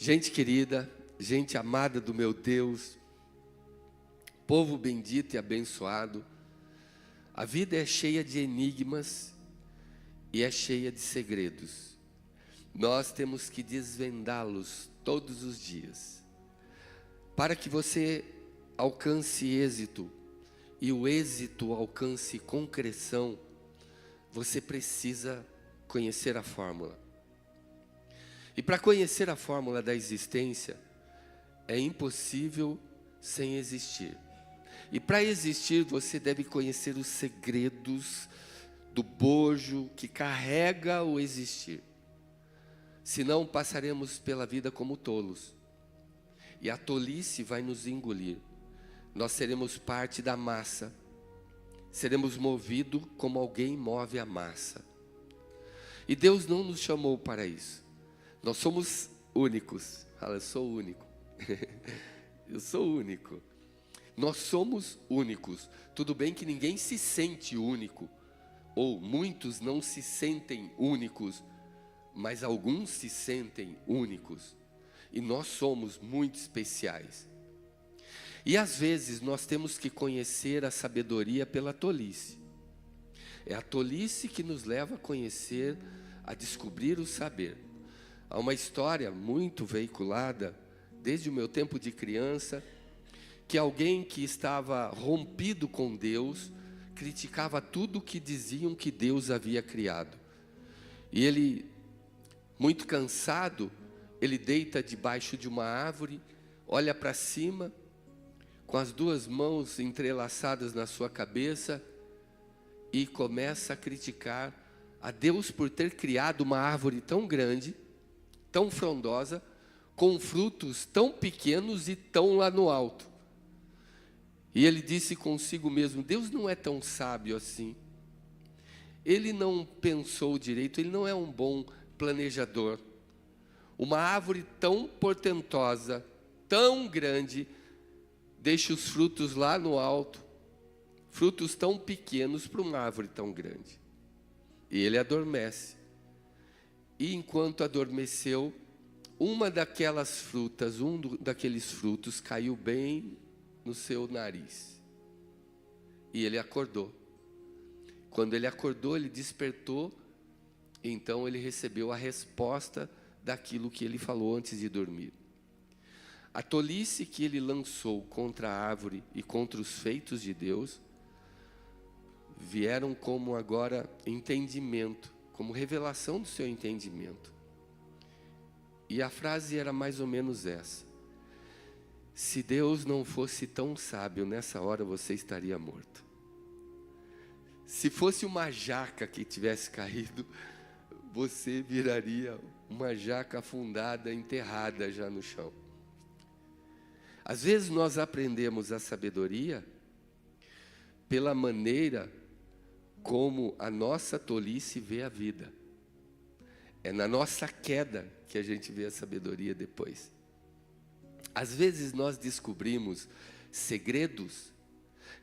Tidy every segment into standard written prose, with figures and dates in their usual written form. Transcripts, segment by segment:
Gente querida, gente amada do meu Deus, povo bendito e abençoado, a vida é cheia de enigmas e é cheia de segredos. Nós temos que desvendá-los todos os dias, para que você alcance êxito e o êxito alcance concreção. Você precisa conhecer a fórmula. E para conhecer a fórmula da existência, é impossível sem existir. E para existir, você deve conhecer os segredos do bojo que carrega o existir. Senão passaremos pela vida como tolos. E a tolice vai nos engolir. Nós seremos parte da massa. Seremos movidos como alguém move a massa. E Deus não nos chamou para isso. Nós somos únicos. Fala, eu sou único. Eu sou único. Nós somos únicos. Tudo bem que ninguém se sente único. Ou muitos não se sentem únicos. Mas alguns se sentem únicos. E nós somos muito especiais. E às vezes nós temos que conhecer a sabedoria pela tolice. É a tolice que nos leva a conhecer, a descobrir o saber. Há uma história muito veiculada, desde o meu tempo de criança, que alguém que estava rompido com Deus, criticava tudo o que diziam que Deus havia criado. E ele, muito cansado, ele deita debaixo de uma árvore, olha para cima, com as duas mãos entrelaçadas na sua cabeça, e começa a criticar a Deus por ter criado uma árvore tão grande, tão frondosa, com frutos tão pequenos e tão lá no alto. E ele disse consigo mesmo, Deus não é tão sábio assim. Ele não pensou direito, ele não é um bom planejador. Uma árvore tão portentosa, tão grande, deixa os frutos lá no alto, frutos tão pequenos para uma árvore tão grande. E ele adormece. E enquanto adormeceu, uma daquelas frutas, daqueles frutos caiu bem no seu nariz. E ele acordou. Quando ele acordou, ele despertou, então ele recebeu a resposta daquilo que ele falou antes de dormir. A tolice que ele lançou contra a árvore e contra os feitos de Deus, vieram como agora entendimento, como revelação do seu entendimento. E a frase era mais ou menos essa: se Deus não fosse tão sábio, nessa hora você estaria morto. Se fosse uma jaca que tivesse caído, você viraria uma jaca afundada, enterrada já no chão. Às vezes nós aprendemos a sabedoria pela maneira como a nossa tolice vê a vida. É na nossa queda que a gente vê a sabedoria depois. Às vezes nós descobrimos segredos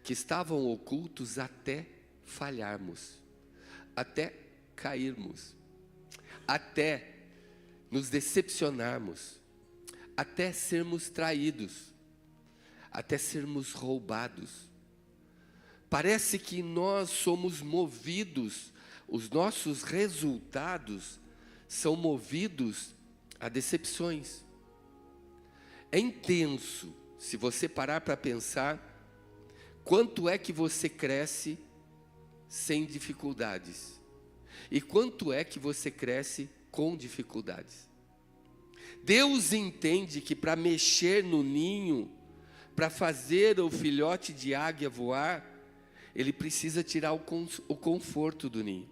que estavam ocultos até falharmos, até cairmos, até nos decepcionarmos, até sermos traídos, até sermos roubados. Parece que nós somos movidos, os nossos resultados são movidos a decepções. É intenso, se você parar para pensar, quanto é que você cresce sem dificuldades e quanto é que você cresce com dificuldades. Deus entende que para mexer no ninho, para fazer o filhote de águia voar, ele precisa tirar o conforto do ninho.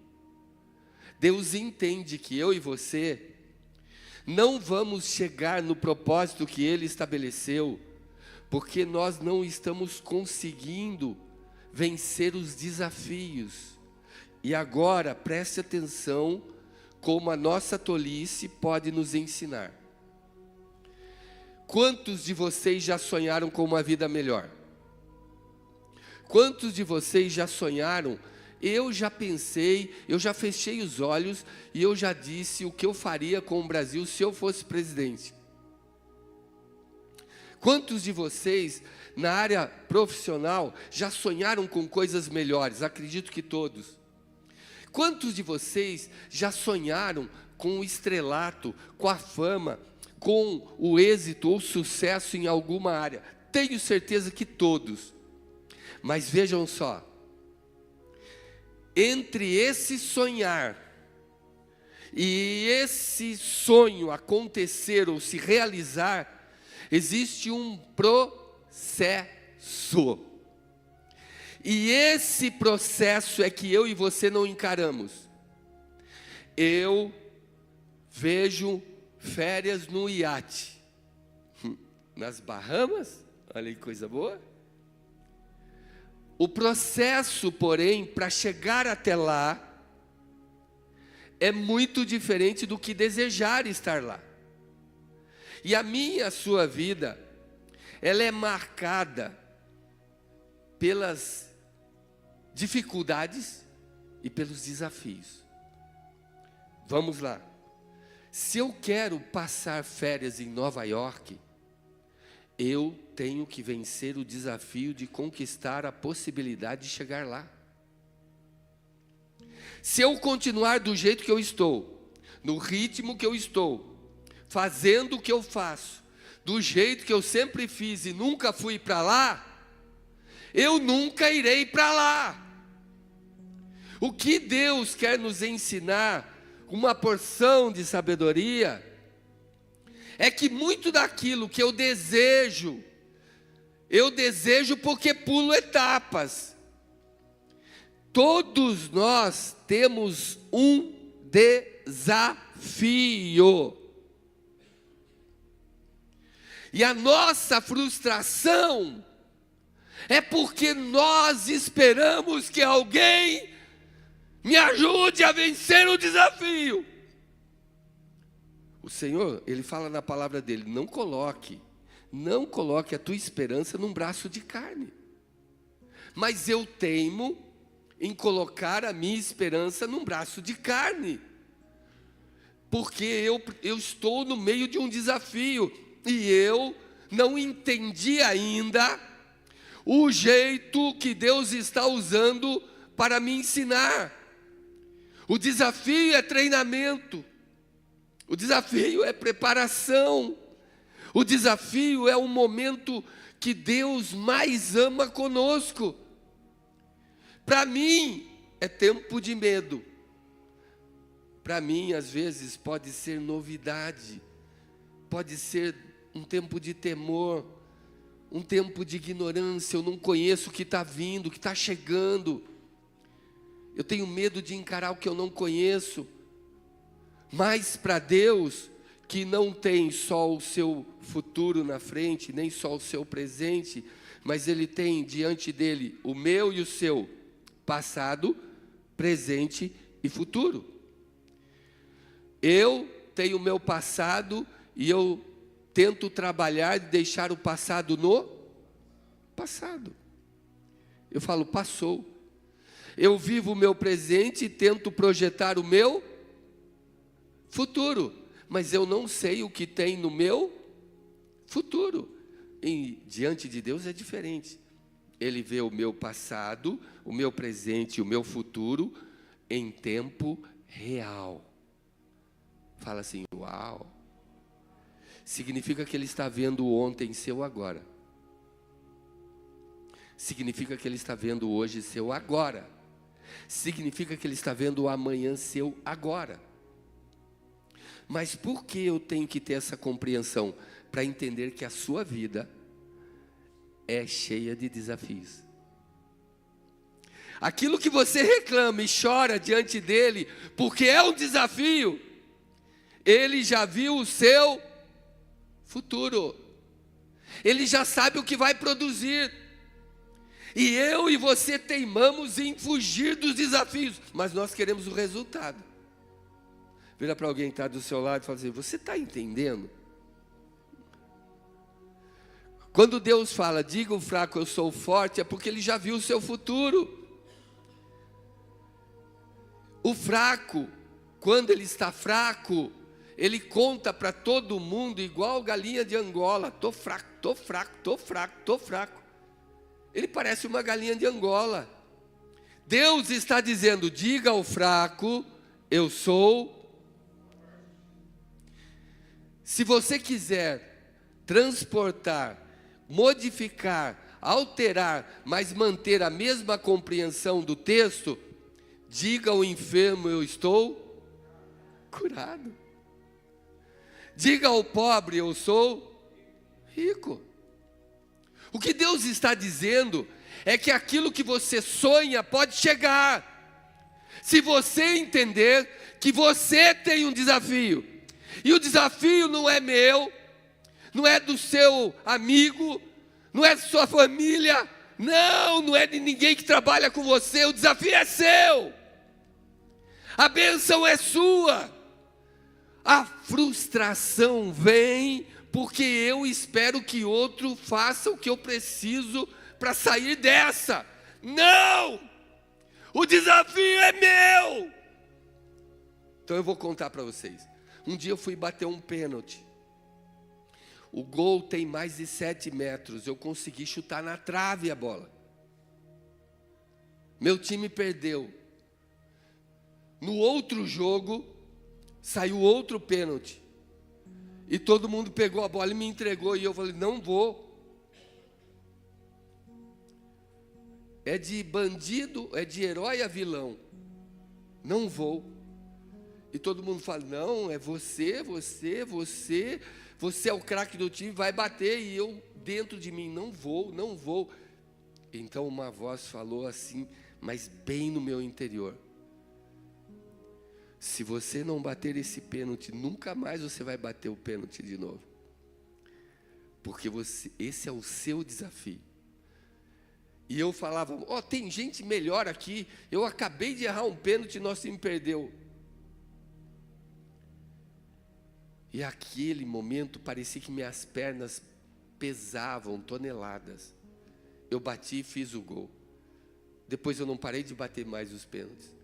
Deus entende que eu e você não vamos chegar no propósito que Ele estabeleceu, porque nós não estamos conseguindo vencer os desafios. E agora, preste atenção como a nossa tolice pode nos ensinar. Quantos de vocês já sonharam com uma vida melhor? Quantos de vocês já sonharam? Eu já pensei, eu já fechei os olhos e eu já disse o que eu faria com o Brasil se eu fosse presidente. Quantos de vocês, na área profissional, já sonharam com coisas melhores? Acredito que todos. Quantos de vocês já sonharam com o estrelato, com a fama, com o êxito ou sucesso em alguma área? Tenho certeza que todos. Mas vejam só, entre esse sonhar e esse sonho acontecer ou se realizar, existe um processo. E esse processo é que eu e você não encaramos. Eu vejo férias no iate, nas Bahamas, olha que coisa boa. O processo, porém, para chegar até lá, é muito diferente do que desejar estar lá. E a minha, a sua vida, ela é marcada pelas dificuldades e pelos desafios. Vamos lá. Se eu quero passar férias em Nova York, eu tenho que vencer o desafio de conquistar a possibilidade de chegar lá. Se eu continuar do jeito que eu estou, no ritmo que eu estou, fazendo o que eu faço, do jeito que eu sempre fiz e nunca fui para lá, eu nunca irei para lá. O que Deus quer nos ensinar, uma porção de sabedoria, é que muito daquilo que eu desejo porque pulo etapas. Todos nós temos um desafio. E a nossa frustração é porque nós esperamos que alguém me ajude a vencer o desafio. O Senhor, Ele fala na palavra dele, não coloque a tua esperança num braço de carne. Mas eu teimo em colocar a minha esperança num braço de carne. Porque eu estou no meio de um desafio. E eu não entendi ainda o jeito que Deus está usando para me ensinar. O desafio é treinamento. O desafio é preparação. O desafio é o momento que Deus mais ama conosco. Para mim, é tempo de medo. Para mim, às vezes, pode ser novidade. Pode ser um tempo de temor. Um tempo de ignorância. Eu não conheço o que está vindo, o que está chegando. Eu tenho medo de encarar o que eu não conheço. Mas para Deus, que não tem só o seu futuro na frente, nem só o seu presente, mas Ele tem diante dele o meu e o seu passado, presente e futuro. Eu tenho o meu passado e eu tento trabalhar e deixar o passado no passado. Eu falo, passou. Eu vivo o meu presente e tento projetar o meu futuro, mas eu não sei o que tem no meu futuro. E diante de Deus é diferente. Ele vê o meu passado, o meu presente e o meu futuro em tempo real. Fala assim, uau. Significa que Ele está vendo o ontem seu agora. Significa que Ele está vendo hoje seu agora. Significa que Ele está vendo o amanhã seu agora. Mas por que eu tenho que ter essa compreensão? Para entender que a sua vida é cheia de desafios. Aquilo que você reclama e chora diante dele, porque é um desafio, Ele já viu o seu futuro. Ele já sabe o que vai produzir. E eu e você teimamos em fugir dos desafios, mas nós queremos o resultado. Vira para alguém que está do seu lado e fala assim, você está entendendo? Quando Deus fala, diga o fraco, eu sou forte, é porque Ele já viu o seu futuro. O fraco, quando ele está fraco, ele conta para todo mundo igual galinha de Angola. Tô fraco, tô fraco, tô fraco, tô fraco. Ele parece uma galinha de Angola. Deus está dizendo, diga ao fraco, eu sou. Se você quiser transportar, modificar, alterar, mas manter a mesma compreensão do texto, diga ao enfermo, eu estou curado. Diga ao pobre, eu sou rico. O que Deus está dizendo é que aquilo que você sonha pode chegar. Se você entender que você tem um desafio, e o desafio não é meu, não é do seu amigo, não é da sua família, não é de ninguém que trabalha com você, o desafio é seu. A bênção é sua. A frustração vem porque eu espero que outro faça o que eu preciso para sair dessa. Não! O desafio é meu! Então eu vou contar para vocês. Um dia eu fui bater um pênalti. O gol tem mais de 7 metros. Eu consegui chutar na trave a bola. Meu time perdeu. No outro jogo, saiu outro pênalti. E todo mundo pegou a bola e me entregou. E eu falei, não vou. É de bandido, é de herói a vilão. Não vou. E todo mundo fala, não, é você é o craque do time, vai bater. E eu, dentro de mim, não vou. Então uma voz falou assim, mas bem no meu interior. Se você não bater esse pênalti, nunca mais você vai bater o pênalti de novo. Porque esse é o seu desafio. E eu falava, tem gente melhor aqui, eu acabei de errar um pênalti e nosso time perdeu. E aquele momento parecia que minhas pernas pesavam toneladas. Eu bati e fiz o gol. Depois eu não parei de bater mais os pênaltis.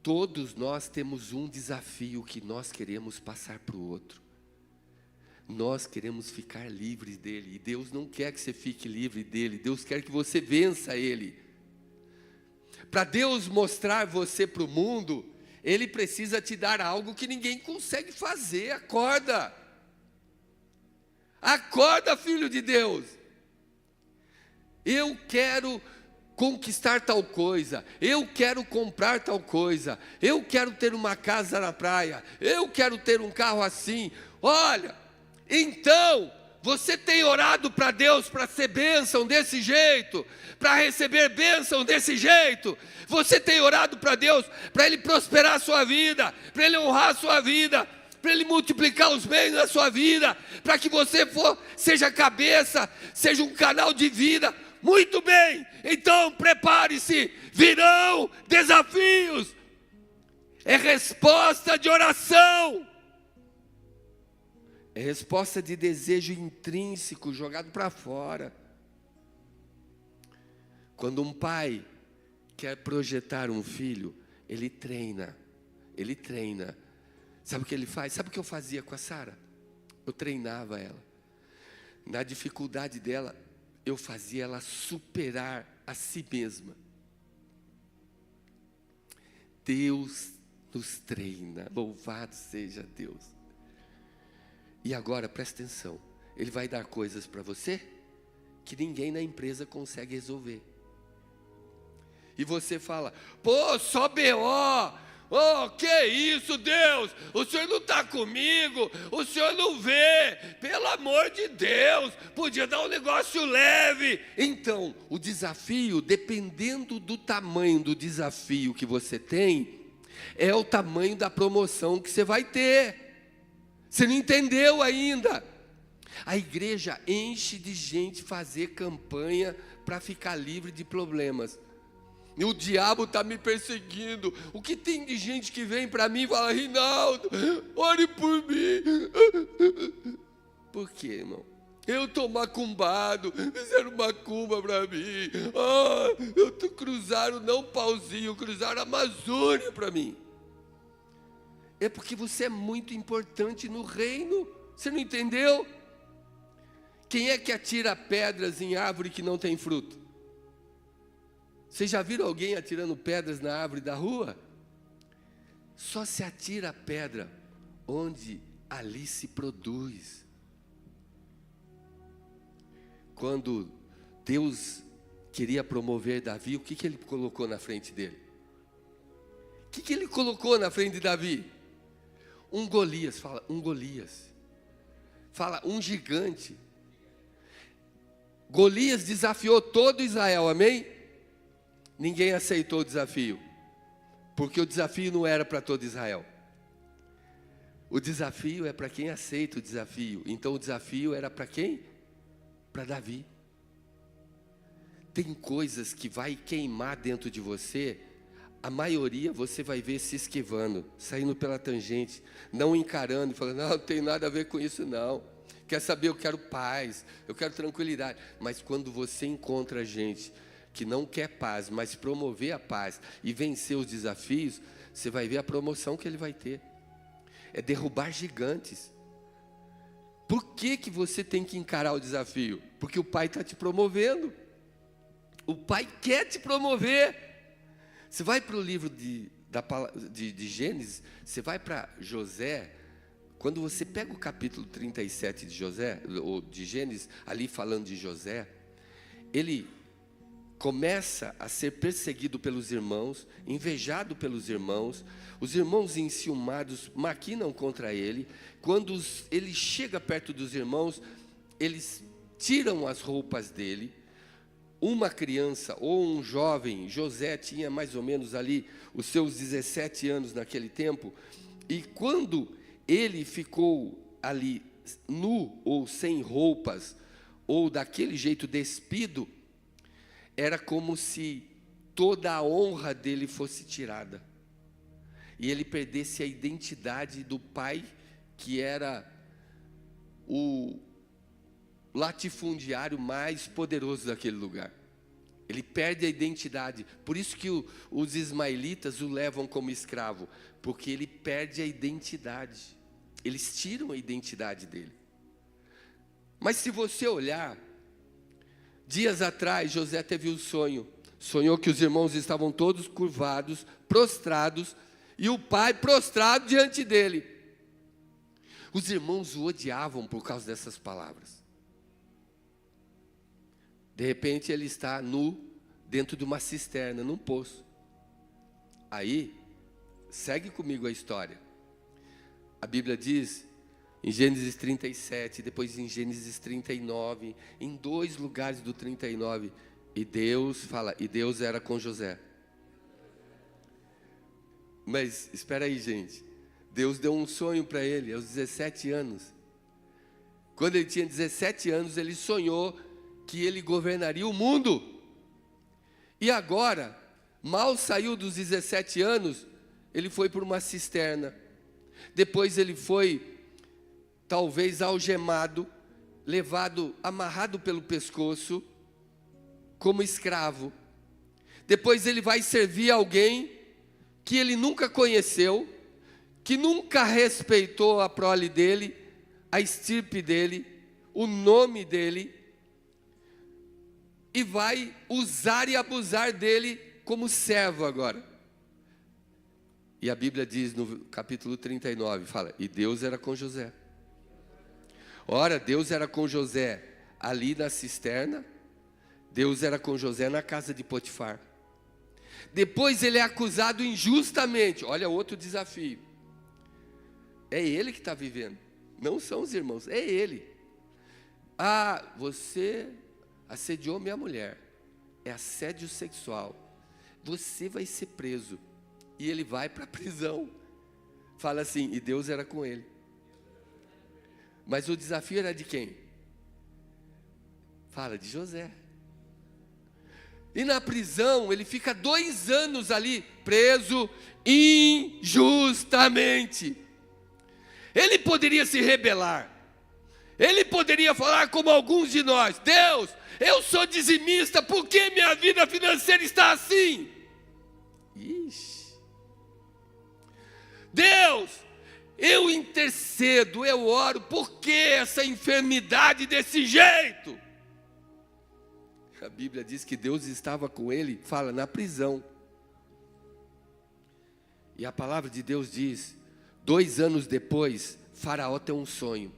Todos nós temos um desafio que nós queremos passar para o outro. Nós queremos ficar livres dele. E Deus não quer que você fique livre dele. Deus quer que você vença ele. Para Deus mostrar você para o mundo, Ele precisa te dar algo que ninguém consegue fazer. Acorda. Acorda, filho de Deus. Eu quero conquistar tal coisa, eu quero comprar tal coisa, eu quero ter uma casa na praia, eu quero ter um carro assim. Olha, então, você tem orado para Deus para ser bênção desse jeito, para receber bênção desse jeito? Você tem orado para Deus para Ele prosperar a sua vida, para Ele honrar a sua vida, para Ele multiplicar os bens na sua vida, para que você seja cabeça, seja um canal de vida? Muito bem, então prepare-se, virão desafios, é resposta de oração, é resposta de desejo intrínseco jogado para fora. Quando um pai quer projetar um filho, ele treina, sabe o que ele faz? Sabe o que eu fazia com a Sara? Eu treinava ela, na dificuldade dela, eu fazia ela superar a si mesma. Deus nos treina, louvado seja Deus. E agora, presta atenção, Ele vai dar coisas para você que ninguém na empresa consegue resolver. E você fala, só BO. Que isso, Deus? O Senhor não está comigo, o Senhor não vê, pelo amor de Deus, podia dar um negócio leve. Então, o desafio, dependendo do tamanho do desafio que você tem, é o tamanho da promoção que você vai ter. Você não entendeu ainda? A igreja enche de gente fazer campanha para ficar livre de problemas. E o diabo está me perseguindo. O que tem de gente que vem para mim e fala, Rinaldo, ore por mim. Por quê, irmão? Eu estou macumbado, fizeram macumba para mim. Cruzaram não Pauzinho, cruzaram a Amazônia para mim. É porque você é muito importante no reino. Você não entendeu? Quem é que atira pedras em árvore que não tem fruto? Vocês já viram alguém atirando pedras na árvore da rua? Só se atira a pedra onde ali se produz. Quando Deus queria promover Davi, o que ele colocou na frente dele? O que ele colocou na frente de Davi? Um Golias, fala, um Golias. Fala, um gigante. Golias desafiou todo Israel, amém? Ninguém aceitou o desafio, porque o desafio não era para todo Israel. O desafio é para quem aceita o desafio. Então o desafio era para quem? Para Davi. Tem coisas que vai queimar dentro de você. A maioria você vai ver se esquivando, saindo pela tangente, não encarando, falando, não tem nada a ver com isso não. Quer saber, eu quero paz, eu quero tranquilidade. Mas quando você encontra gente que não quer paz, mas promover a paz e vencer os desafios, você vai ver a promoção que ele vai ter. É derrubar gigantes. Por que que você tem que encarar o desafio? Porque o Pai está te promovendo. O Pai quer te promover. Você vai para o livro de Gênesis, você vai para José. Quando você pega o capítulo 37 de José, ou de Gênesis, ali falando de José, ele começa a ser perseguido pelos irmãos, invejado pelos irmãos, os irmãos enciumados maquinam contra ele. Quando ele chega perto dos irmãos, eles tiram as roupas dele. Uma criança ou um jovem, José tinha mais ou menos ali os seus 17 anos naquele tempo, e quando ele ficou ali nu ou sem roupas, ou daquele jeito despido, era como se toda a honra dele fosse tirada, e ele perdesse a identidade do pai, que era o latifundiário mais poderoso daquele lugar. Ele perde a identidade. Por isso que os ismaelitas o levam como escravo, porque ele perde a identidade. Eles tiram a identidade dele. Mas se você olhar, dias atrás José teve um sonho. Sonhou que os irmãos estavam todos curvados, prostrados, e o pai prostrado diante dele. Os irmãos o odiavam por causa dessas palavras. De repente ele está nu, dentro de uma cisterna, num poço. Aí, segue comigo a história. A Bíblia diz, em Gênesis 37, depois em Gênesis 39, em 2 lugares do 39, e Deus era com José. Mas, espera aí, gente. Deus deu um sonho para ele, aos 17 anos. Quando ele tinha 17 anos, ele sonhou que ele governaria o mundo. E agora, mal saiu dos 17 anos, ele foi por uma cisterna. Depois ele foi, talvez algemado, levado, amarrado pelo pescoço, como escravo. Depois ele vai servir alguém que ele nunca conheceu, que nunca respeitou a prole dele, a estirpe dele, o nome dele, e vai usar e abusar dele como servo agora. E a Bíblia diz no capítulo 39, fala, e Deus era com José. Ora, Deus era com José ali na cisterna, Deus era com José na casa de Potifar. Depois ele é acusado injustamente, olha outro desafio. É ele que está vivendo, não são os irmãos, é ele. Ah, você assediou minha mulher, é assédio sexual, você vai ser preso. E ele vai para a prisão. Fala assim, e Deus era com ele. Mas o desafio era de quem? Fala, de José. E na prisão, ele fica 2 anos ali, preso injustamente. Ele poderia se rebelar. Ele poderia falar como alguns de nós, Deus, eu sou dizimista, por que minha vida financeira está assim? Ixi. Deus, eu intercedo, eu oro, por que essa enfermidade desse jeito? A Bíblia diz que Deus estava com ele, fala, na prisão. E a palavra de Deus diz, 2 anos depois, Faraó tem um sonho.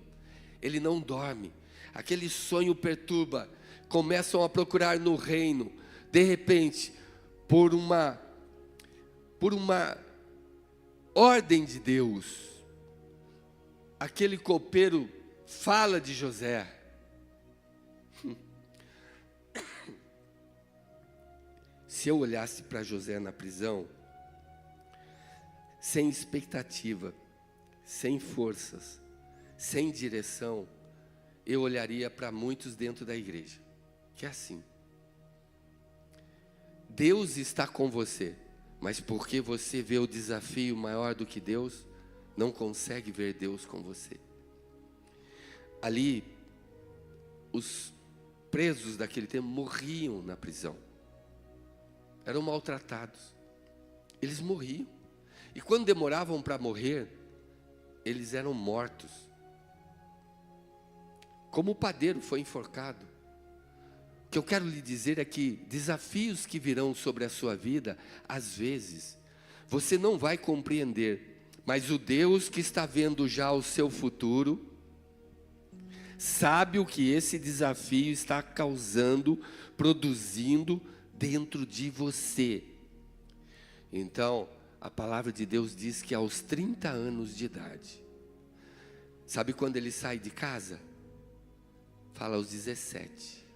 Ele não dorme, aquele sonho perturba, começam a procurar no reino. De repente, por uma ordem de Deus, aquele copeiro fala de José. Se eu olhasse para José na prisão, sem expectativa, sem forças, sem direção, eu olharia para muitos dentro da igreja, que é assim. Deus está com você, mas porque você vê o desafio maior do que Deus, não consegue ver Deus com você. Ali, os presos daquele tempo morriam na prisão. Eram maltratados. Eles morriam. E quando demoravam para morrer, eles eram mortos. Como o padeiro foi enforcado. O que eu quero lhe dizer é que desafios que virão sobre a sua vida, às vezes, você não vai compreender, mas o Deus que está vendo já o seu futuro, sabe o que esse desafio está causando, produzindo dentro de você. Então, a palavra de Deus diz que aos 30 anos de idade, sabe quando ele sai de casa? Fala aos 17.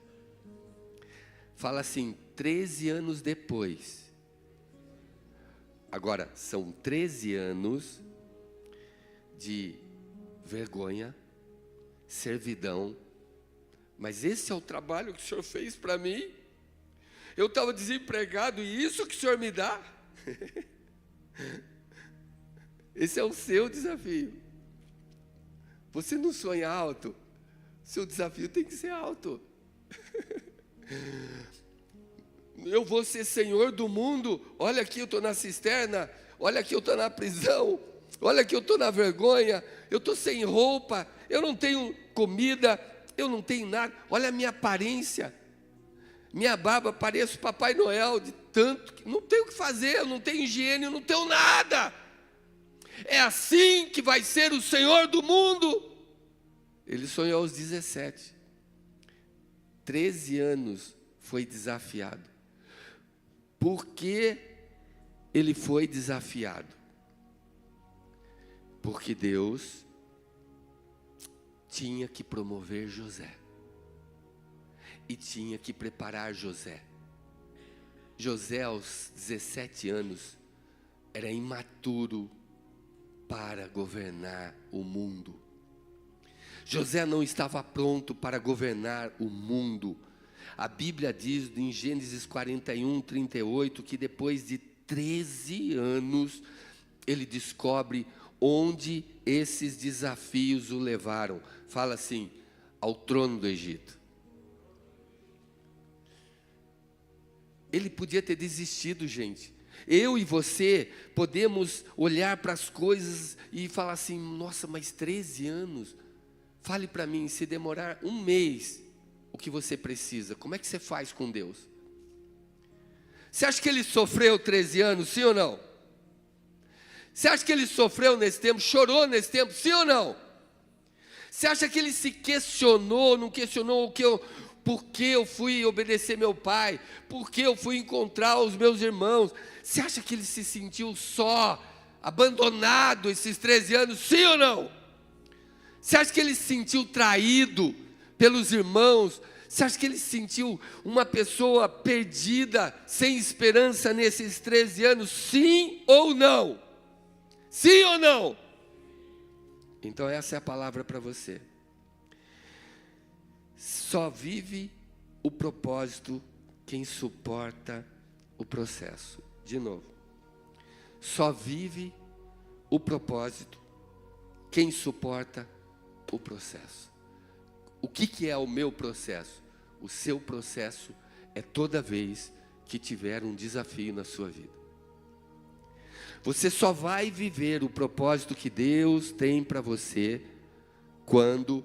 Fala assim, 13 anos depois. Agora, são 13 anos de vergonha, servidão. Mas esse é o trabalho que o Senhor fez para mim? Eu estava desempregado e isso que o Senhor me dá? Esse é o seu desafio. Você não sonha alto? Seu desafio tem que ser alto. Eu vou ser senhor do mundo. Olha aqui, eu estou na cisterna. Olha aqui, eu estou na prisão. Olha aqui, eu estou na vergonha. Eu estou sem roupa. Eu não tenho comida. Eu não tenho nada. Olha a minha aparência. Minha barba, pareço Papai Noel. De tanto que não tenho o que fazer. Eu não tenho higiene, eu não tenho nada. É assim que vai ser o senhor do mundo. Ele sonhou aos 17. 13 anos foi desafiado. Por que ele foi desafiado? Porque Deus tinha que promover José. E tinha que preparar José. José, aos 17 anos, era imaturo para governar o mundo. José não estava pronto para governar o mundo. A Bíblia diz em Gênesis 41, 38, que depois de 13 anos, ele descobre onde esses desafios o levaram. Fala assim, ao trono do Egito. Ele podia ter desistido, gente. Eu e você podemos olhar para as coisas e falar assim, nossa, mas 13 anos? Fale para mim, se demorar um mês, o que você precisa, como é que você faz com Deus? Você acha que ele sofreu 13 anos, sim ou não? Você acha que ele sofreu nesse tempo, chorou nesse tempo, sim ou não? Você acha que ele se questionou, não questionou por que eu fui obedecer meu pai? Por que eu fui encontrar os meus irmãos? Você acha que ele se sentiu só, abandonado esses 13 anos, sim ou não? Você acha que ele se sentiu traído pelos irmãos? Você acha que ele se sentiu uma pessoa perdida, sem esperança nesses 13 anos? Sim ou não? Sim ou não? Então essa é a palavra para você. Só vive o propósito quem suporta o processo. De novo. Só vive o propósito quem suporta o processo. O que é o meu processo? O seu processo é toda vez que tiver um desafio na sua vida. Você só vai viver o propósito que Deus tem para você quando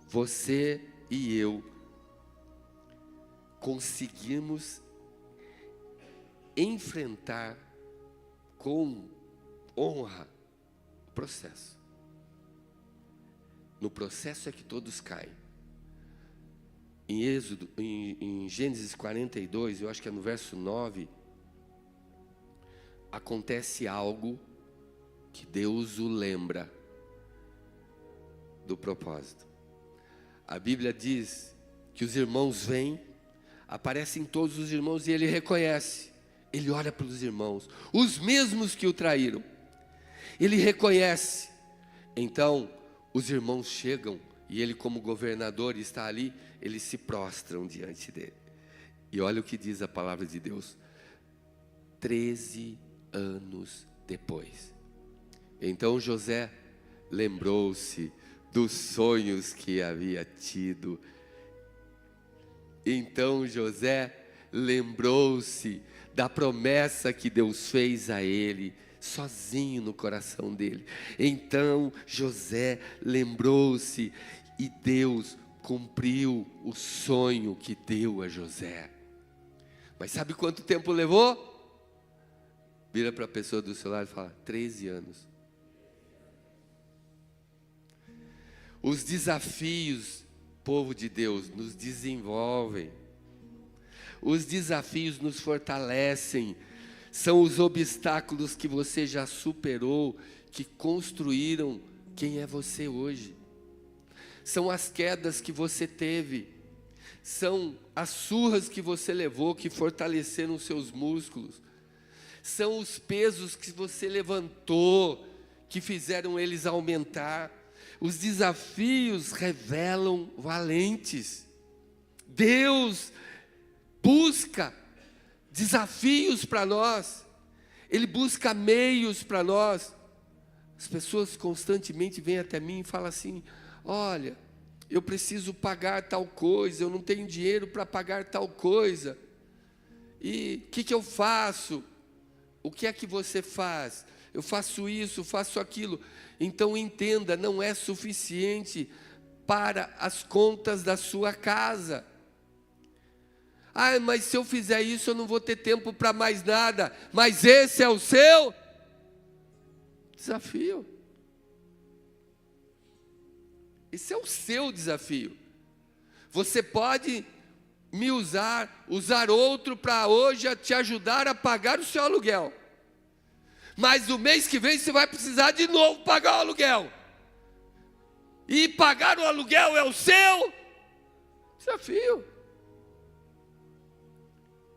você e eu conseguirmos enfrentar com honra o processo. No processo é que todos caem. Em Gênesis 42, eu acho que é no verso 9, acontece algo que Deus o lembra do propósito. A Bíblia diz que os irmãos vêm, aparecem todos os irmãos e ele reconhece. Ele olha para os irmãos, os mesmos que o traíram. Ele reconhece. Então, os irmãos chegam e ele, como governador, está ali, eles se prostram diante dele. E olha o que diz a palavra de Deus. 13 anos depois. Então José lembrou-se dos sonhos que havia tido. Então José lembrou-se da promessa que Deus fez a ele, sozinho no coração dele. Então José lembrou-se e Deus cumpriu o sonho que deu a José. Mas sabe quanto tempo levou? Vira para a pessoa do seu lado e fala: 13 anos. Os desafios, povo de Deus, nos desenvolvem. Os desafios nos fortalecem. São os obstáculos que você já superou, que construíram quem é você hoje. São as quedas que você teve. São as surras que você levou, que fortaleceram os seus músculos. São os pesos que você levantou, que fizeram eles aumentar. Os desafios revelam valentes. Deus busca desafios para nós. Ele busca meios para nós. As pessoas constantemente vêm até mim e falam assim: olha, eu preciso pagar tal coisa, eu não tenho dinheiro para pagar tal coisa. E o que eu faço? O que é que você faz? Eu faço isso, faço aquilo. Então entenda, não é suficiente para as contas da sua casa. Ah, mas se eu fizer isso eu não vou ter tempo para mais nada. Mas esse é o seu desafio. Esse é o seu desafio. Você pode me usar outro para hoje te ajudar a pagar o seu aluguel. Mas no mês que vem você vai precisar de novo pagar o aluguel. E pagar o aluguel é o seu desafio.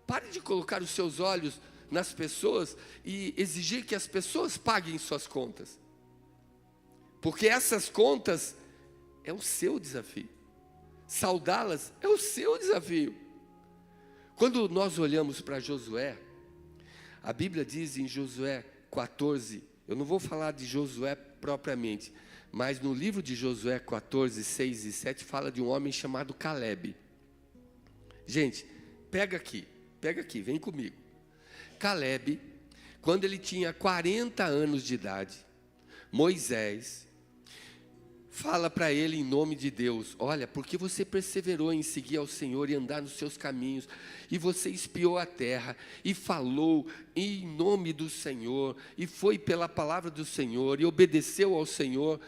Pare de colocar os seus olhos nas pessoas e exigir que as pessoas paguem suas contas. Porque essas contas é o seu desafio. Saudá-las é o seu desafio. Quando nós olhamos para Josué, a Bíblia diz em Josué 14, eu não vou falar de Josué propriamente, mas no livro de Josué 14, 6 e 7, fala de um homem chamado Calebe. Gente, pega aqui, vem comigo. Calebe, quando ele tinha 40 anos de idade, Moisés fala para ele em nome de Deus: olha, porque você perseverou em seguir ao Senhor e andar nos seus caminhos, e você espiou a terra, e falou em nome do Senhor, e foi pela palavra do Senhor, e obedeceu ao Senhor,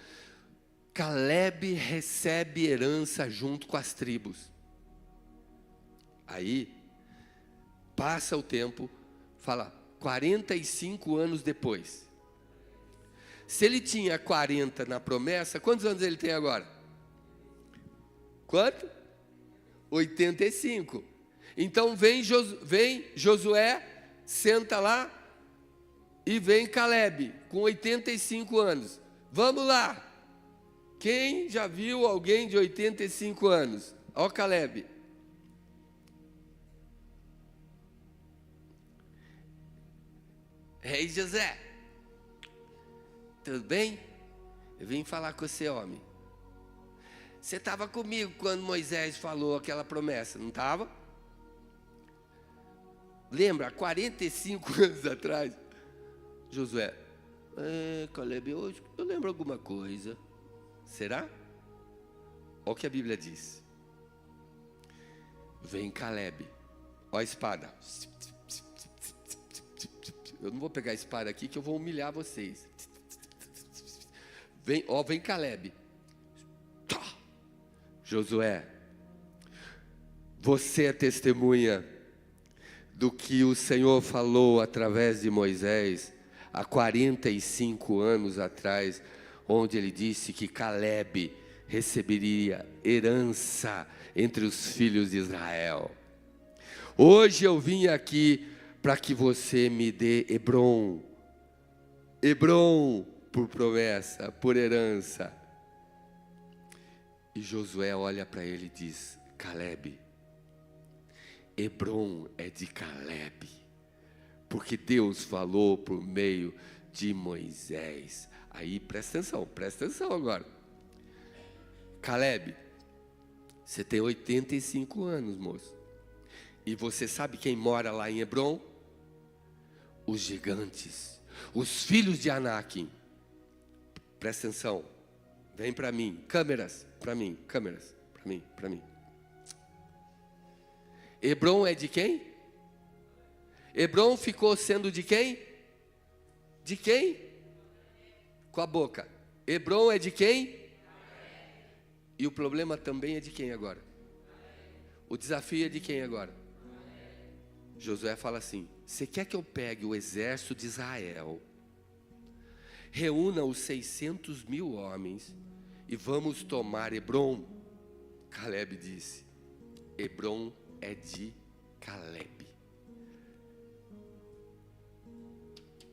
Calebe recebe herança junto com as tribos. Aí, passa o tempo, fala, 45 anos depois. Se ele tinha 40 na promessa, quantos anos ele tem agora? Quanto? 85. Então vem Josué, senta lá, e vem Calebe, com 85 anos. Vamos lá. Quem já viu alguém de 85 anos? Ó Calebe. Ei, José. Tudo bem? Eu vim falar com você, homem. Você estava comigo quando Moisés falou aquela promessa, não estava? Lembra, 45 anos atrás, Josué, Caleb, eu lembro alguma coisa. Será? Olha o que a Bíblia diz. Vem Caleb, olha a espada. Eu não vou pegar a espada aqui que eu vou humilhar vocês. Vem Caleb. Josué, você é testemunha do que o Senhor falou através de Moisés há 45 anos atrás, onde ele disse que Caleb receberia herança entre os filhos de Israel. Hoje eu vim aqui para que você me dê Hebrom. Hebrom por promessa, por herança. E Josué olha para ele e diz: Caleb, Hebrom é de Caleb, porque Deus falou por meio de Moisés. Aí presta atenção agora. Caleb, você tem 85 anos, moço. E você sabe quem mora lá em Hebrom? Os gigantes, os filhos de Anak. Presta atenção, vem para mim, câmeras, para mim. Hebrom é de quem? Hebrom ficou sendo de quem? De quem? Com a boca. Hebrom é de quem? E o problema também é de quem agora? O desafio é de quem agora? Josué fala assim: você quer que eu pegue o exército de Israel, reúna os 600 mil homens e vamos tomar Hebrom? Caleb disse: Hebrom é de Caleb.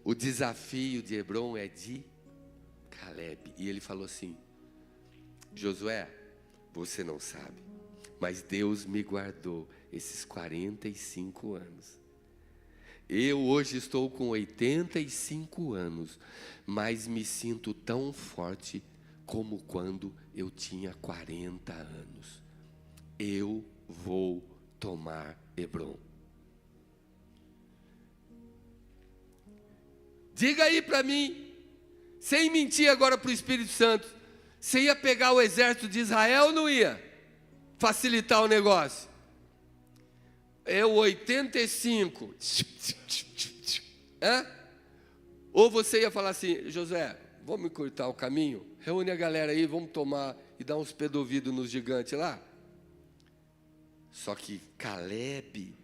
O desafio de Hebrom é de Caleb. E ele falou assim: Josué, você não sabe, mas Deus me guardou esses 45 anos. Eu hoje estou com 85 anos, mas me sinto tão forte como quando eu tinha 40 anos. Eu vou tomar Hebrom. Diga aí para mim, sem mentir agora para o Espírito Santo, você ia pegar o exército de Israel ou não ia? Facilitar o negócio. Eu 85. Ou você ia falar assim: Josué, vamos encurtar o caminho? Reúne a galera aí, vamos tomar e dar uns pés do ouvido nos gigantes lá. Só que Caleb,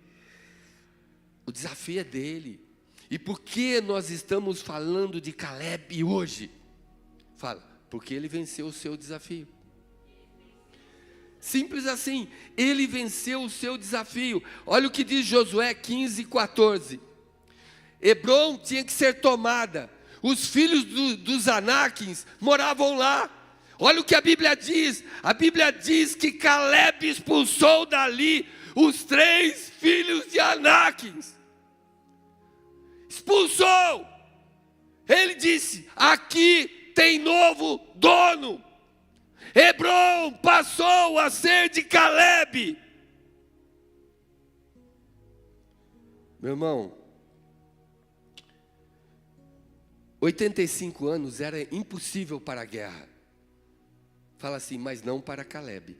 o desafio é dele. E por que nós estamos falando de Caleb hoje? Fala, porque ele venceu o seu desafio. Simples assim, ele venceu o seu desafio. Olha o que diz Josué 15:14. Hebrom tinha que ser tomada. Os filhos dos Anaquins moravam lá. Olha o que a Bíblia diz. A Bíblia diz que Caleb expulsou dali os 3 filhos de Anaquins. Expulsou. Ele disse: aqui tem novo dono. Hebrom passou a ser de Caleb. Meu irmão, 85 anos era impossível para a guerra. Fala assim, mas não para Caleb.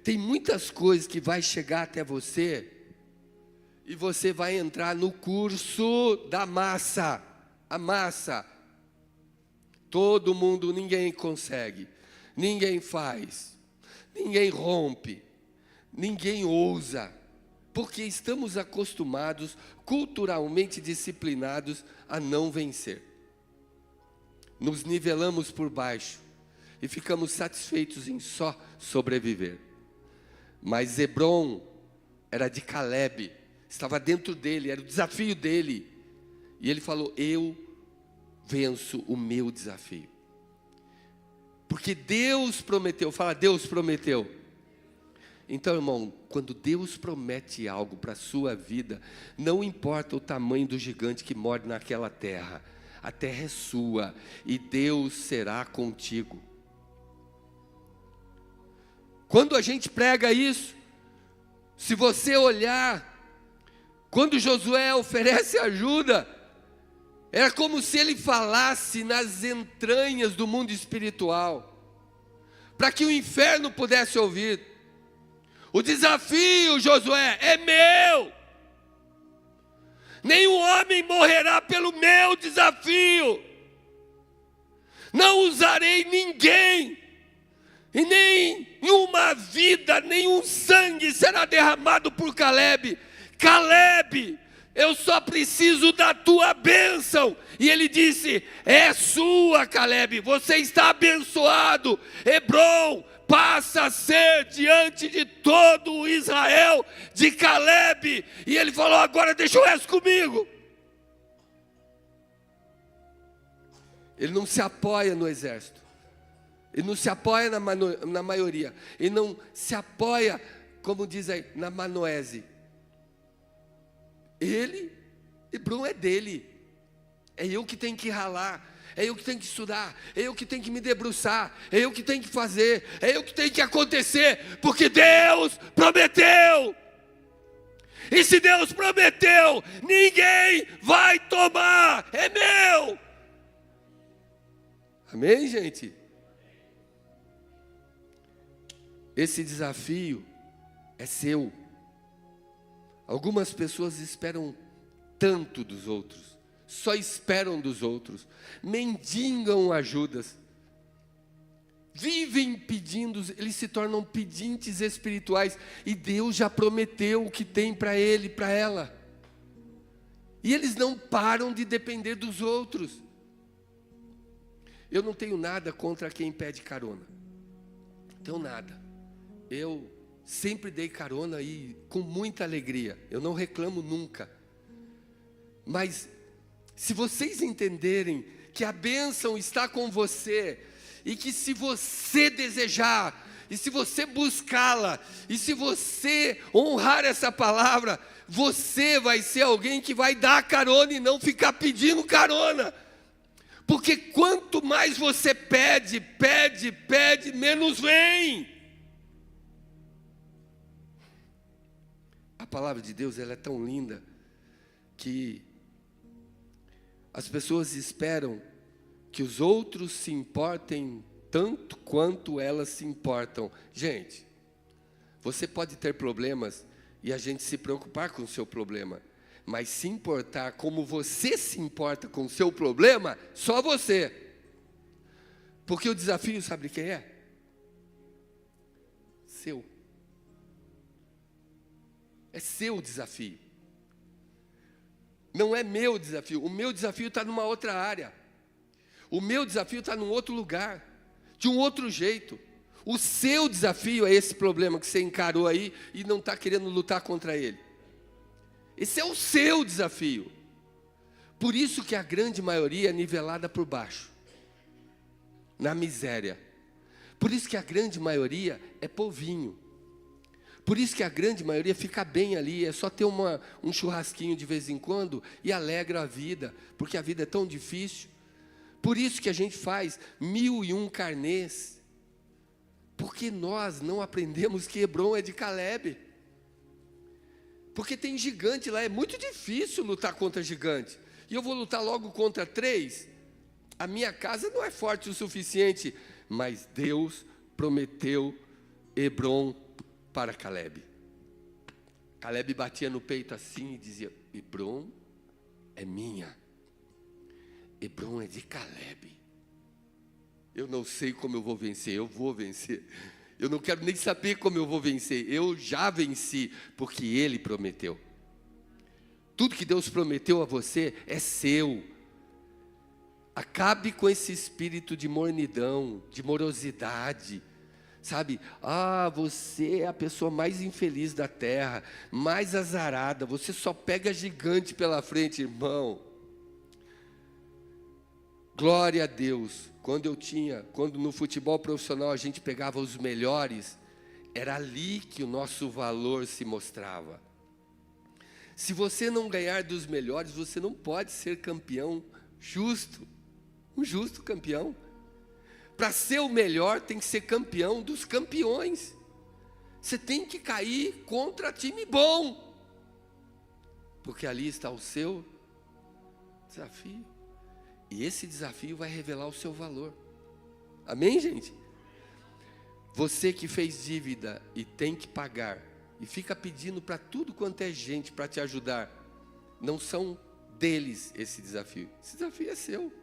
Tem muitas coisas que vai chegar até você e você vai entrar no curso da massa. A massa. Todo mundo, ninguém consegue, ninguém faz, ninguém rompe, ninguém ousa, porque estamos acostumados, culturalmente disciplinados a não vencer. Nos nivelamos por baixo e ficamos satisfeitos em só sobreviver. Mas Hebrom era de Caleb, estava dentro dele, era o desafio dele. E ele falou: eu venço o meu desafio. Porque Deus prometeu. Fala, Deus prometeu. Então, irmão, quando Deus promete algo para a sua vida, não importa o tamanho do gigante que mora naquela terra, a terra é sua e Deus será contigo. Quando a gente prega isso, se você olhar, quando Josué oferece ajuda, Era como se ele falasse nas entranhas do mundo espiritual, para que o inferno pudesse ouvir. O desafio, Josué, é meu. Nenhum homem morrerá pelo meu desafio. Não usarei ninguém, e nenhuma vida, nenhum sangue será derramado por Caleb. Caleb, eu só preciso da tua bênção. E ele disse: é sua, Caleb, você está abençoado. Hebrom passa a ser diante de todo o Israel de Caleb. E ele falou: agora deixa o resto comigo. Ele não se apoia no exército, ele não se apoia na maioria, ele não se apoia, como diz aí, na manoese. Hebrom é dele, é eu que tenho que ralar, é eu que tenho que estudar, é eu que tenho que me debruçar, é eu que tenho que fazer, é eu que tenho que acontecer, porque Deus prometeu. E se Deus prometeu, ninguém vai tomar, é meu. Amém, gente? Esse desafio é seu. Algumas pessoas esperam tanto dos outros, só esperam dos outros, mendigam ajudas, vivem pedindo, eles se tornam pedintes espirituais, e Deus já prometeu o que tem para ele e para ela, e eles não param de depender dos outros. Eu não tenho nada contra quem pede carona, não tenho nada. Eu sempre dei carona e com muita alegria, eu não reclamo nunca. Mas se vocês entenderem que a bênção está com você, e que se você desejar, e se você buscá-la, e se você honrar essa palavra, você vai ser alguém que vai dar carona e não ficar pedindo carona. Porque quanto mais você pede, menos vem. A palavra de Deus, ela é tão linda, que as pessoas esperam que os outros se importem tanto quanto elas se importam. Gente, você pode ter problemas e a gente se preocupar com o seu problema, mas se importar como você se importa com o seu problema, só você. Porque o desafio, sabe o que é? Seu. É seu o desafio. Não é meu desafio. O meu desafio está numa outra área. O meu desafio está num outro lugar, de um outro jeito. O seu desafio é esse problema que você encarou aí e não está querendo lutar contra ele. Esse é o seu desafio. Por isso que a grande maioria é nivelada por baixo, na miséria. Por isso que a grande maioria é povinho. Por isso que a grande maioria fica bem ali, é só ter um churrasquinho de vez em quando e alegra a vida, porque a vida é tão difícil. Por isso que a gente faz 1001 carnês, porque nós não aprendemos que Hebrom é de Caleb. Porque tem gigante lá, é muito difícil lutar contra gigante. E eu vou lutar logo contra 3? A minha casa não é forte o suficiente, mas Deus prometeu Hebrom para Caleb. Caleb batia no peito assim e dizia: Hebrom é minha. Hebrom é de Caleb. Eu não sei como eu vou vencer, eu vou vencer. Eu não quero nem saber como eu vou vencer, eu já venci, porque Ele prometeu. Tudo que Deus prometeu a você é seu. Acabe com esse espírito de mornidão, de morosidade. Sabe, você é a pessoa mais infeliz da terra, mais azarada, você só pega gigante pela frente, irmão. Glória a Deus, quando no futebol profissional a gente pegava os melhores, era ali que o nosso valor se mostrava. Se você não ganhar dos melhores, você não pode ser campeão justo, um justo campeão. Para ser o melhor, tem que ser campeão dos campeões. Você tem que cair contra time bom, porque ali está o seu desafio. E esse desafio vai revelar o seu valor. Amém, gente? Você que fez dívida e tem que pagar, e fica pedindo para tudo quanto é gente para te ajudar, não são deles esse desafio. Esse desafio é seu.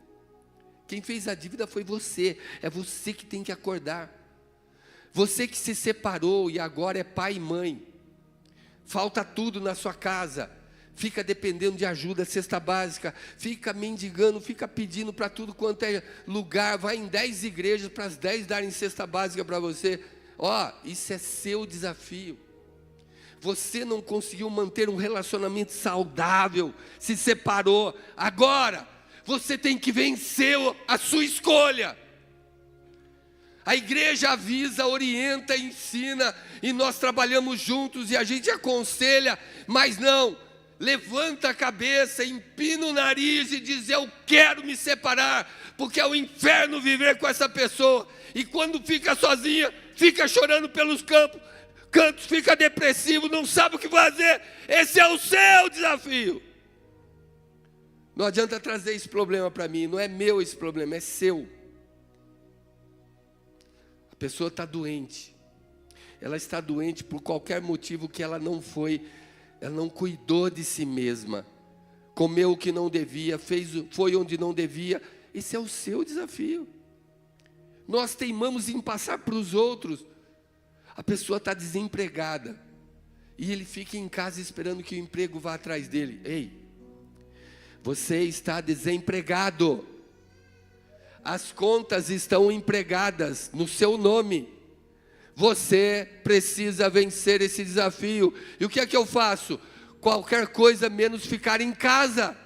Quem fez a dívida foi você. É você que tem que acordar. Você que se separou e agora é pai e mãe. Falta tudo na sua casa. Fica dependendo de ajuda, cesta básica. Fica mendigando, fica pedindo para tudo quanto é lugar. Vai em 10 igrejas para as 10 darem cesta básica para você. Ó, isso é seu desafio. Você não conseguiu manter um relacionamento saudável, se separou. Agora, você tem que vencer a sua escolha. A igreja avisa, orienta, ensina, e nós trabalhamos juntos e a gente aconselha, mas não, levanta a cabeça, empina o nariz e diz: eu quero me separar, porque é o inferno viver com essa pessoa. E quando fica sozinha, fica chorando pelos cantos, fica depressivo, não sabe o que fazer. Esse é o seu desafio. Não adianta trazer esse problema para mim, não é meu esse problema, é seu. A pessoa está doente. Ela está doente por qualquer motivo que ela não cuidou de si mesma. Comeu o que não devia, foi onde não devia. Esse é o seu desafio. Nós teimamos em passar para os outros. A pessoa está desempregada e ele fica em casa esperando que o emprego vá atrás dele. Ei, você está desempregado. As contas estão empregadas no seu nome. Você precisa vencer esse desafio. E o que é que eu faço? Qualquer coisa menos ficar em casa.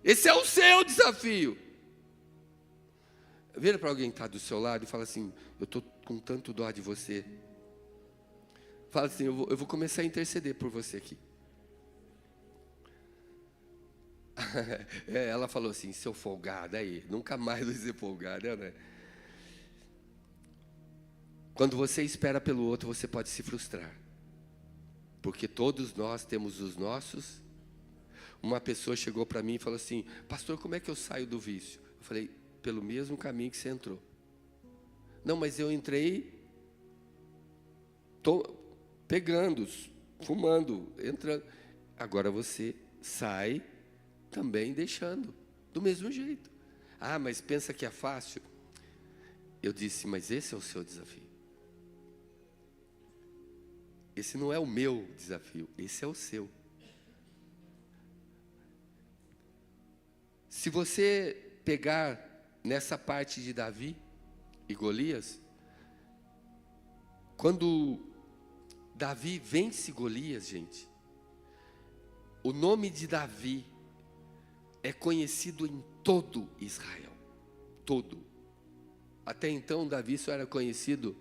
Esse é o seu desafio. Vira para alguém que está do seu lado e fala assim: eu estou com tanto dó de você. Fala assim: eu vou começar a interceder por você aqui. Ela falou assim: seu folgado, aí, nunca mais vai ser folgado, né? Quando você espera pelo outro, você pode se frustrar, porque todos nós temos os nossos. Uma pessoa chegou para mim e falou assim: pastor, como é que eu saio do vício? Eu falei: pelo mesmo caminho que você entrou. Não, mas eu entrei pegando, fumando, entrando. Agora você sai também deixando, do mesmo jeito. Ah, mas pensa que é fácil? Eu disse: mas esse é o seu desafio. Esse não é o meu desafio, esse é o seu. Se você pegar nessa parte de Davi e Golias, quando Davi vence Golias, gente, o nome de Davi é conhecido em todo Israel. Todo. Até então, Davi só era conhecido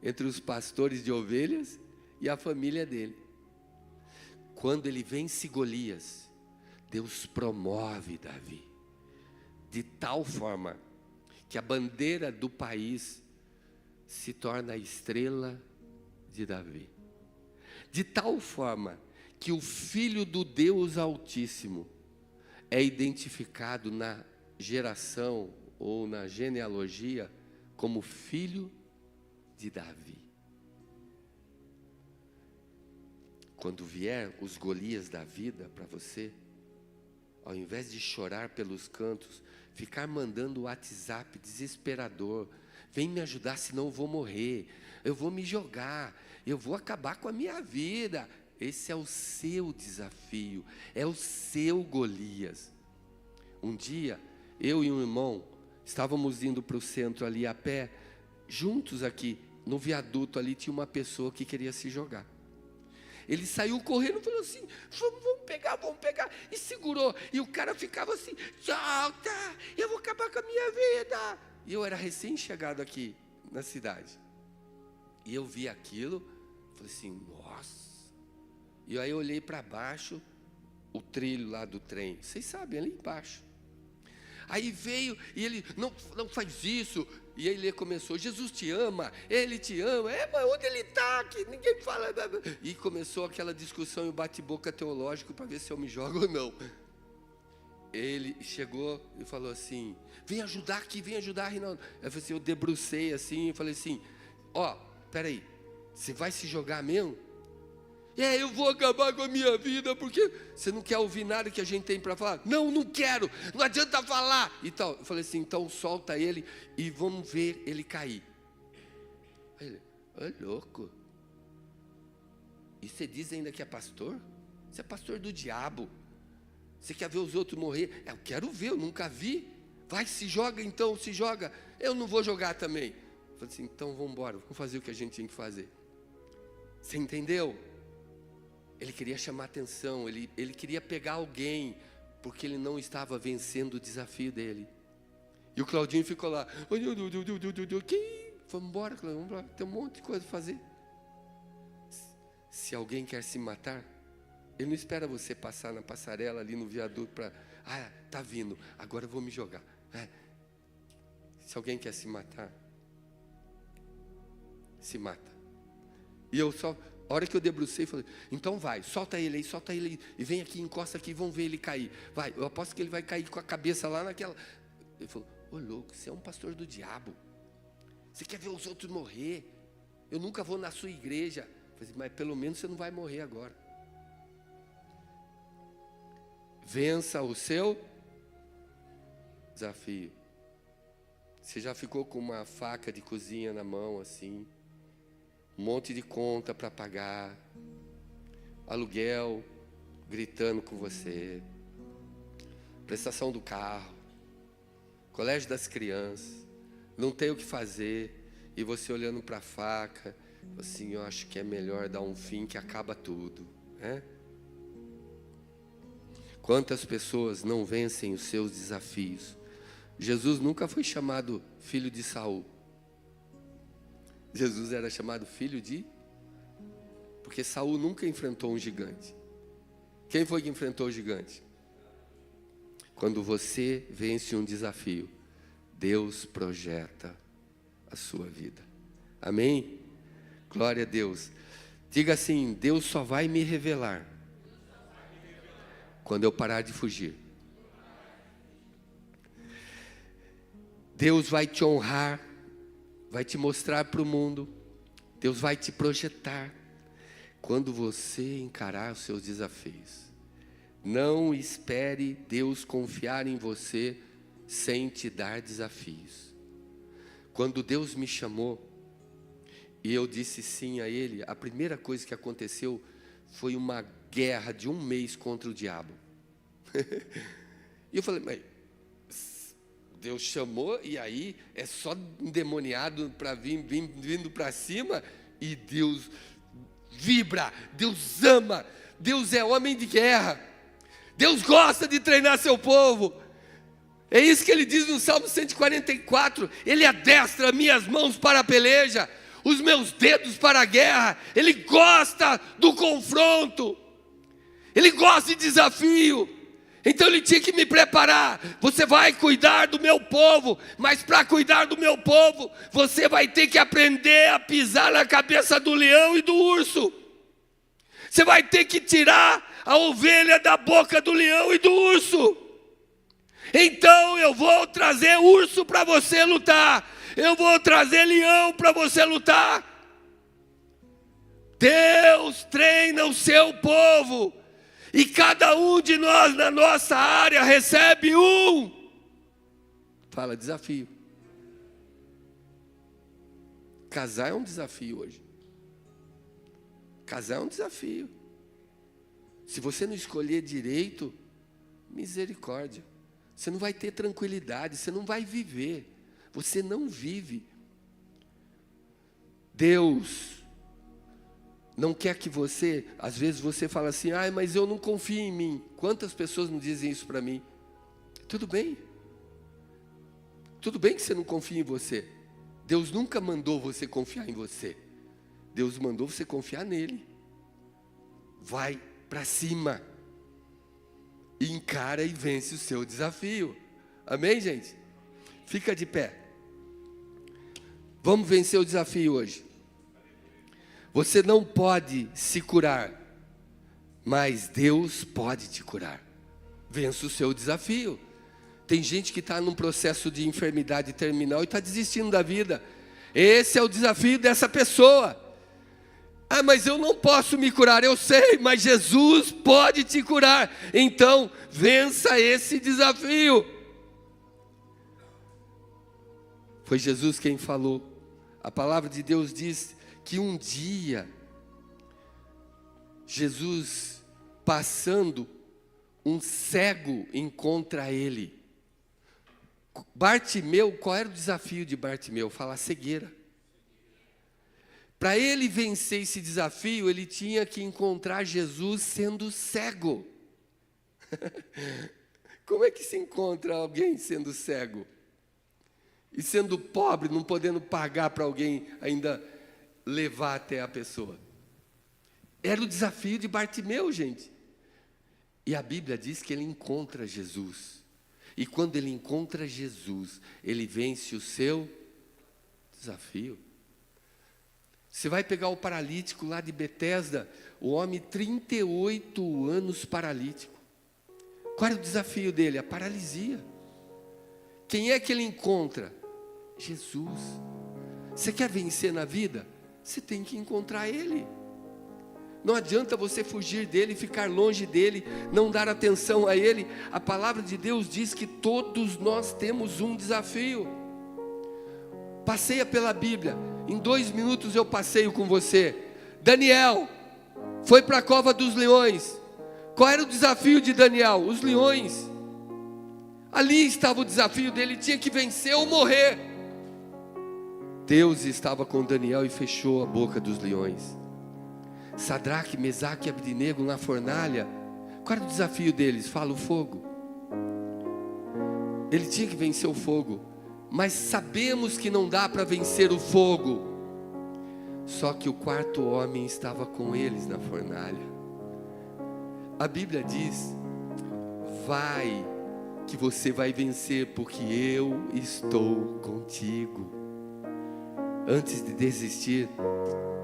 entre os pastores de ovelhas e a família dele. Quando ele vence Golias, Deus promove Davi de tal forma que a bandeira do país se torna a estrela de Davi. De tal forma que o Filho do Deus Altíssimo é identificado na geração ou na genealogia como filho de Davi. Quando vier os Golias da vida para você, ao invés de chorar pelos cantos, ficar mandando o WhatsApp desesperador: vem me ajudar, senão eu vou morrer, eu vou me jogar, eu vou acabar com a minha vida. Esse é o seu desafio, é o seu Golias. Um dia, eu e um irmão estávamos indo para o centro ali a pé, juntos aqui, no viaduto ali tinha uma pessoa que queria se jogar. Ele saiu correndo e falou assim: vamos pegar, e segurou. E o cara ficava assim: solta, eu vou acabar com a minha vida. E eu era recém-chegado aqui na cidade. E eu vi aquilo, falei assim: nossa. E aí eu olhei para baixo, o trilho lá do trem, vocês sabem, ali embaixo. Aí veio, e ele: não faz isso. E aí ele começou: Jesus te ama, ele te ama. Mas onde ele está? Que ninguém fala. E começou aquela discussão e o bate-boca teológico para ver se eu me jogo ou não. ele chegou e falou assim: vem ajudar aqui, vem ajudar, Reinaldo. Eu falei assim, eu debrucei assim, e falei assim: ó, peraí, você vai se jogar mesmo? Eu vou acabar com a minha vida, porque você não quer ouvir nada que a gente tem para falar? Não, não quero, não adianta falar e tal. Eu falei assim, então solta ele e vamos ver ele cair. Aí ele, ô louco, e você diz ainda que é pastor? Você é pastor do diabo. Você quer ver os outros morrer? Eu quero ver, eu nunca vi. Vai, se joga então, se joga. Eu não vou jogar também. Eu falei assim, então vamos embora, vamos fazer o que a gente tinha que fazer. Você entendeu? Ele queria chamar atenção, ele queria pegar alguém, porque ele não estava vencendo o desafio dele. E o Claudinho ficou lá, vamos embora, Claudinho, vamos embora, tem um monte de coisa para fazer. Se alguém quer se matar, ele não espera você passar na passarela ali no viaduto para, tá vindo, agora eu vou me jogar. Se alguém quer se matar, se mata. E eu só, a hora que eu debrucei, falei, então vai, solta ele aí, e vem aqui, encosta aqui, vamos ver ele cair. Vai, eu aposto que ele vai cair com a cabeça lá naquela. Ele falou, ô louco, você é um pastor do diabo. Você quer ver os outros morrer? Eu nunca vou na sua igreja. Eu falei, mas pelo menos você não vai morrer agora. Vença o seu desafio. Você já ficou com uma faca de cozinha na mão assim? Um monte de conta para pagar, aluguel gritando com você, prestação do carro, colégio das crianças, não tem o que fazer, e você olhando para a faca, assim, eu acho que é melhor dar um fim que acaba tudo, né? Quantas pessoas não vencem os seus desafios? Jesus nunca foi chamado filho de Saul. Jesus era chamado filho de... Porque Saul nunca enfrentou um gigante. Quem foi que enfrentou o gigante? Quando você vence um desafio, Deus projeta a sua vida. Amém? Glória a Deus. Diga assim, Deus só vai me revelar quando eu parar de fugir. Deus vai te honrar, vai te mostrar para o mundo, Deus vai te projetar quando você encarar os seus desafios. Não espere Deus confiar em você sem te dar desafios. Quando Deus me chamou e eu disse sim a Ele, a primeira coisa que aconteceu foi uma guerra de 1 mês contra o diabo. E eu falei, mas Deus chamou e aí é só endemoniado para vindo para cima, e Deus vibra, Deus ama, Deus é homem de guerra, Deus gosta de treinar seu povo. É isso que ele diz no Salmo 144, ele adestra minhas mãos para a peleja, os meus dedos para a guerra. Ele gosta do confronto, ele gosta de desafio. Então ele tinha que me preparar. Você vai cuidar do meu povo, mas para cuidar do meu povo, você vai ter que aprender a pisar na cabeça do leão e do urso. Você vai ter que tirar a ovelha da boca do leão e do urso. Então eu vou trazer urso para você lutar, eu vou trazer leão para você lutar. Deus treina o seu povo, e cada um de nós na nossa área recebe fala, desafio. Casar é um desafio hoje. Casar é um desafio. Se você não escolher direito, misericórdia, você não vai ter tranquilidade, você não vai viver, você não vive. Deus não quer que você, às vezes você fala assim, mas eu não confio em mim. Quantas pessoas não dizem isso para mim? Tudo bem que você não confia em você. Deus nunca mandou você confiar em você, Deus mandou você confiar nele. Vai para cima, encara e vence o seu desafio. Amém, gente? Fica de pé. Vamos vencer o desafio hoje. Você não pode se curar, mas Deus pode te curar. vença o seu desafio. Tem gente que está num processo de enfermidade terminal e está desistindo da vida. Esse é o desafio dessa pessoa. Ah, mas eu não posso me curar. Eu sei, mas Jesus pode te curar. Então, vença esse desafio. Foi Jesus quem falou. A palavra de Deus diz que um dia, Jesus, passando, um cego encontra ele. Bartimeu, qual era o desafio de Bartimeu? Falar cegueira. Para ele vencer esse desafio, ele tinha que encontrar Jesus sendo cego. Como é que se encontra alguém sendo cego? E sendo pobre, não podendo pagar para alguém ainda levar até a pessoa. Era o desafio de Bartimeu, gente. E a Bíblia diz que ele encontra Jesus. E quando ele encontra Jesus, ele vence o seu desafio. Você vai pegar o paralítico lá de Betesda, o homem 38 anos paralítico. Qual era o desafio dele? A paralisia. Quem é que ele encontra? Jesus. Você quer vencer na vida? Você tem que encontrar Ele. Não adianta você fugir dele, ficar longe dele, não dar atenção a ele. A palavra de Deus diz que todos nós temos um desafio. Passeia pela Bíblia. Em 2 minutos eu passeio com você. Daniel foi para a cova dos leões. Qual era o desafio de Daniel? Os leões. Ali estava o desafio dele, tinha que vencer ou morrer. Deus estava com Daniel e fechou a boca dos leões. Sadraque, Mesaque e Abdenego na fornalha. Qual era o desafio deles? Fala, o fogo. Ele tinha que vencer o fogo. Mas sabemos que não dá para vencer o fogo. Só que o 4º homem estava com eles na fornalha. A Bíblia diz: vai, que você vai vencer, porque eu estou contigo. Antes de desistir,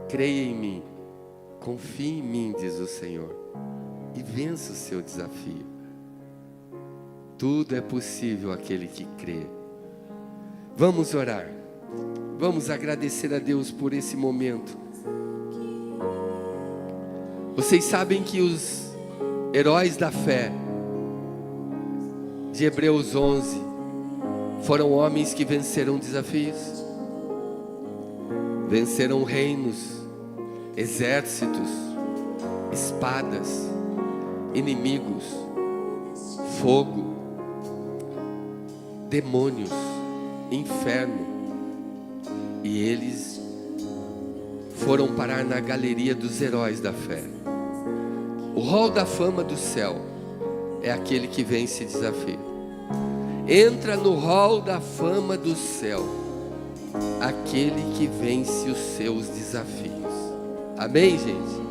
creia em mim. Confie em mim, diz o Senhor, e vença o seu desafio. Tudo é possível àquele que crê. Vamos orar. Vamos agradecer a Deus por esse momento. Vocês sabem que os heróis da fé de Hebreus 11 foram homens que venceram desafios, venceram reinos, exércitos, espadas, inimigos, fogo, demônios, inferno. E eles foram parar na galeria dos heróis da fé. O hall da fama do céu é aquele que vence desafio. Entra no hall da fama do céu aquele que vence os seus desafios. Amém, gente?